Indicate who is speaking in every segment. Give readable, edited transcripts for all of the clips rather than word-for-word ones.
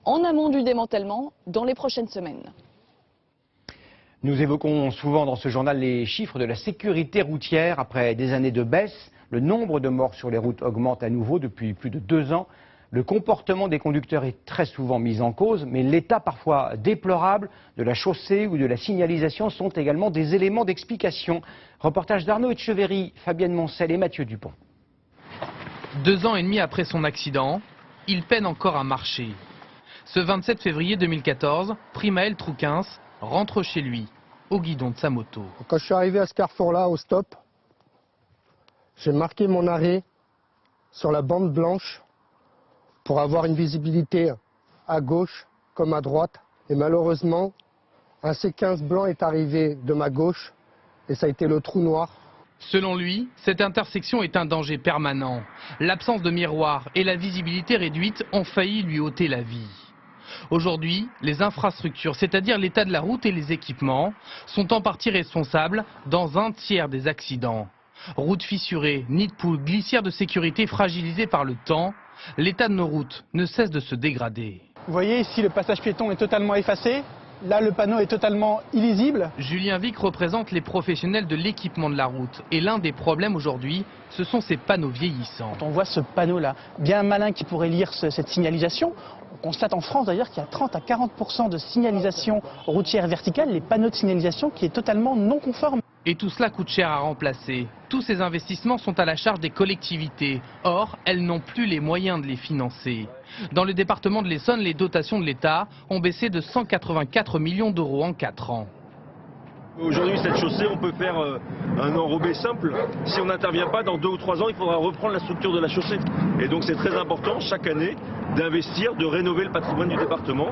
Speaker 1: en amont du démantèlement dans les prochaines semaines.
Speaker 2: Nous évoquons souvent dans ce journal les chiffres de la sécurité routière. Après des années de baisse, le nombre de morts sur les routes augmente à nouveau depuis plus de 2 ans. Le comportement des conducteurs est très souvent mis en cause, mais l'état parfois déplorable de la chaussée ou de la signalisation sont également des éléments d'explication. Reportage d'Arnaud Etcheverry, Fabienne Moncel et Mathieu Dupont.
Speaker 3: 2 ans et demi après son accident, il peine encore à marcher. Ce 27 février 2014, Primaël Trouquins rentre chez lui, au guidon de sa moto.
Speaker 4: Quand je suis arrivé à ce carrefour-là, au stop, j'ai marqué mon arrêt sur la bande blanche pour avoir une visibilité à gauche comme à droite. Et malheureusement, un C15 blanc est arrivé de ma gauche et ça a été le trou noir.
Speaker 3: Selon lui, cette intersection est un danger permanent. L'absence de miroir et la visibilité réduite ont failli lui ôter la vie. Aujourd'hui, les infrastructures, c'est-à-dire l'état de la route et les équipements, sont en partie responsables dans un tiers des accidents. Routes fissurées, nids de poules, glissières de sécurité fragilisées par le temps, l'état de nos routes ne cesse de se dégrader.
Speaker 5: Vous voyez ici, le passage piéton est totalement effacé. Là, le panneau est totalement illisible.
Speaker 3: Julien Vic représente les professionnels de l'équipement de la route. Et l'un des problèmes aujourd'hui, ce sont ces panneaux vieillissants.
Speaker 5: Quand on voit ce panneau-là, bien malin qui pourrait lire cette signalisation, on constate en France d'ailleurs qu'il y a 30 à 40% de signalisation routière verticale, les panneaux de signalisation qui est totalement non conforme.
Speaker 3: Et tout cela coûte cher à remplacer. Tous ces investissements sont à la charge des collectivités. Or, elles n'ont plus les moyens de les financer. Dans le département de l'Essonne, les dotations de l'État ont baissé de 184 millions d'euros en 4 ans.
Speaker 6: Aujourd'hui, cette chaussée, on peut faire un enrobé simple. Si on n'intervient pas, dans 2 ou 3 ans, il faudra reprendre la structure de la chaussée. Et donc c'est très important, chaque année, d'investir, de rénover le patrimoine du département.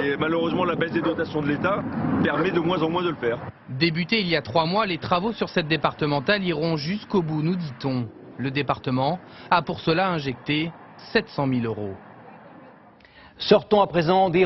Speaker 6: Et malheureusement, la baisse des dotations de l'État permet de moins en moins de le faire.
Speaker 3: Débutés il y a 3 mois, les travaux sur cette départementale iront jusqu'au bout, nous dit-on. Le département a pour cela injecté 700 000 euros.
Speaker 2: Sortons à présent des